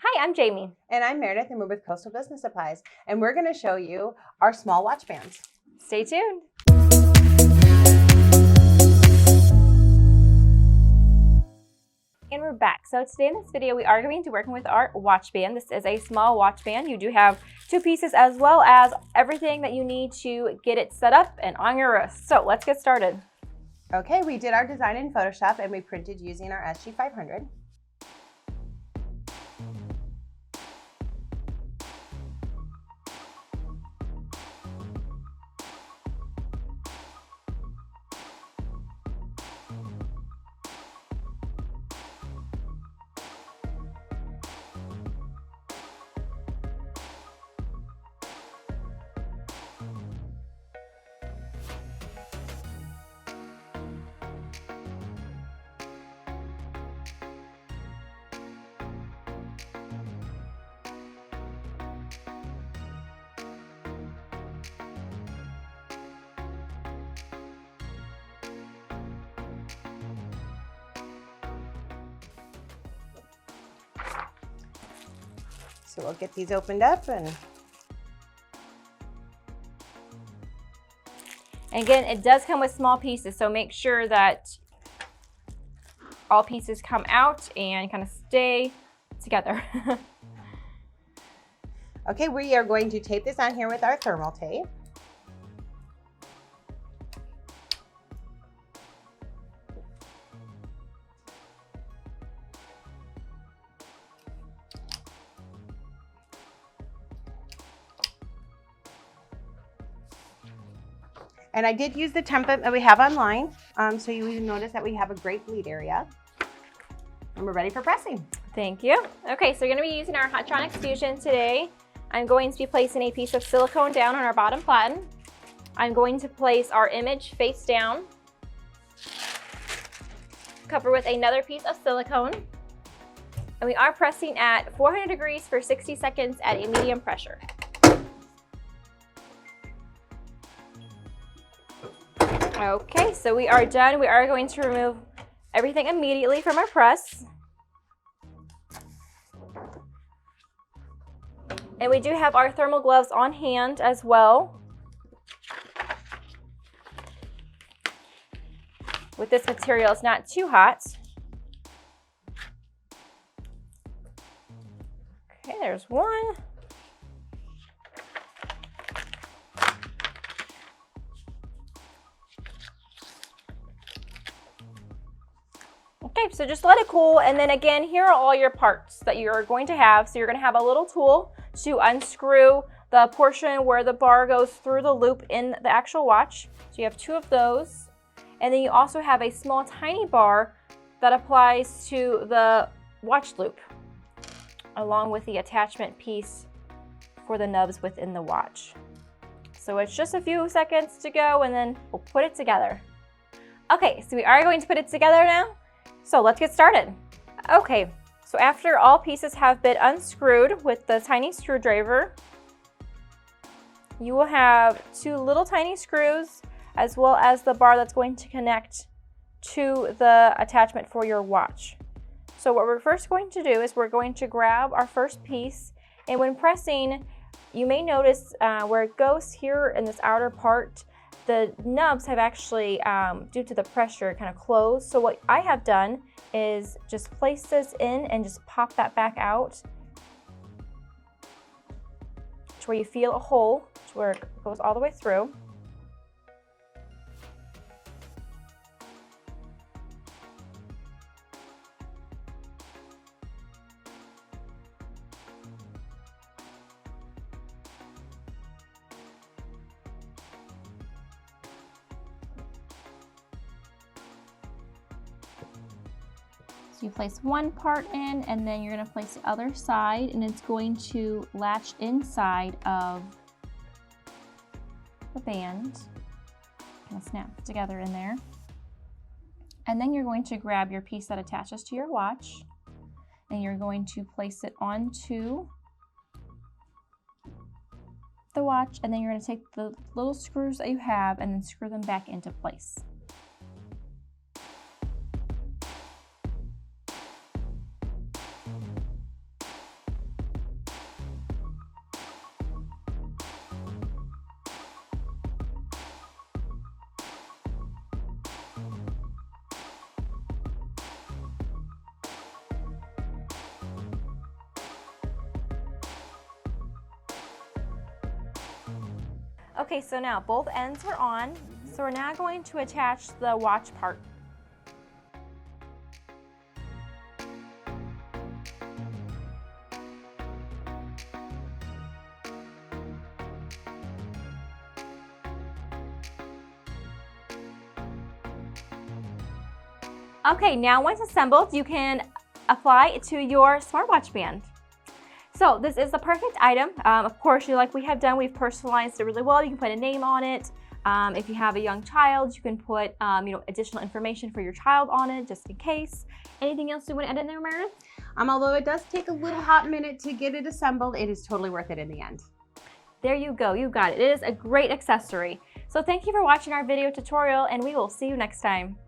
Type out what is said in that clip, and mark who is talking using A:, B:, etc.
A: Hi, I'm Jamie.
B: And I'm Meredith, and we're with Coastal Business Supplies. And we're going to show you our small watch bands.
A: Stay tuned. And we're back. So today in this video, we are going to be working with our watch band. This is a small watch band. You do have two pieces as well as everything that you need to get it set up and on your wrist. So let's get started.
B: Okay, we did our design in Photoshop and we printed using our SG500. So we'll get these opened up and
A: again, it does come with small pieces, so make sure that all pieces come out and kind of stay together.
B: okay, we are going to tape this on here with our thermal tape. And I did use the template that we have online, so you will notice that we have a great bleed area. And we're ready for pressing.
A: Thank you. Okay, so we're going to be using our Hotronix Fusion today. I'm going to be placing a piece of silicone down on our bottom platen. I'm going to place our image face down, cover with another piece of silicone, and we are pressing at 400 degrees for 60 seconds at a medium pressure. Okay, so we are done. We are going to remove everything immediately from our press. And we do have our thermal gloves on hand as well. With this material, it's not too hot. Okay, there's one. Okay, so just let it cool, and then again, here are all your parts that you're going to have. So you're going to have a little tool to unscrew the portion where the bar goes through the loop in the actual watch. So you have two of those, and then you also have a small tiny bar that applies to the watch loop, along with the attachment piece for the nubs within the watch. So it's just a few seconds to go, and then we'll put it together. Okay, so we are going to put it together now. So let's get started. Okay, so after all pieces have been unscrewed with the tiny screwdriver, you will have two little tiny screws as well as the bar that's going to connect to the attachment for your watch. So what we're first going to do is we're going to grab our first piece, and when pressing, you may notice where it goes here in this outer part, the nubs have actually, due to the pressure, kind of closed. So what I have done is just place this in and just pop that back out to where you feel a hole, to where it goes all the way through. So you place one part in, and then you're going to place the other side, and it's going to latch inside of the band. Kind of snap together in there. And then you're going to grab your piece that attaches to your watch, and you're going to place it onto the watch, and then you're going to take the little screws that you have and then screw them back into place. Okay, so now both ends are on. So we're now going to attach the watch part. Okay, now once assembled, you can apply it to your smartwatch band. So this is the perfect item. Of course, like we have done, we've personalized it really well. You can put a name on it. If you have a young child, you can put additional information for your child on it, just in case. Anything else you want to add in there, Meredith?
B: Although it does take a little hot minute to get it assembled, it is totally worth it in the end.
A: There you go, you got it. It is a great accessory. So thank you for watching our video tutorial, and we will see you next time.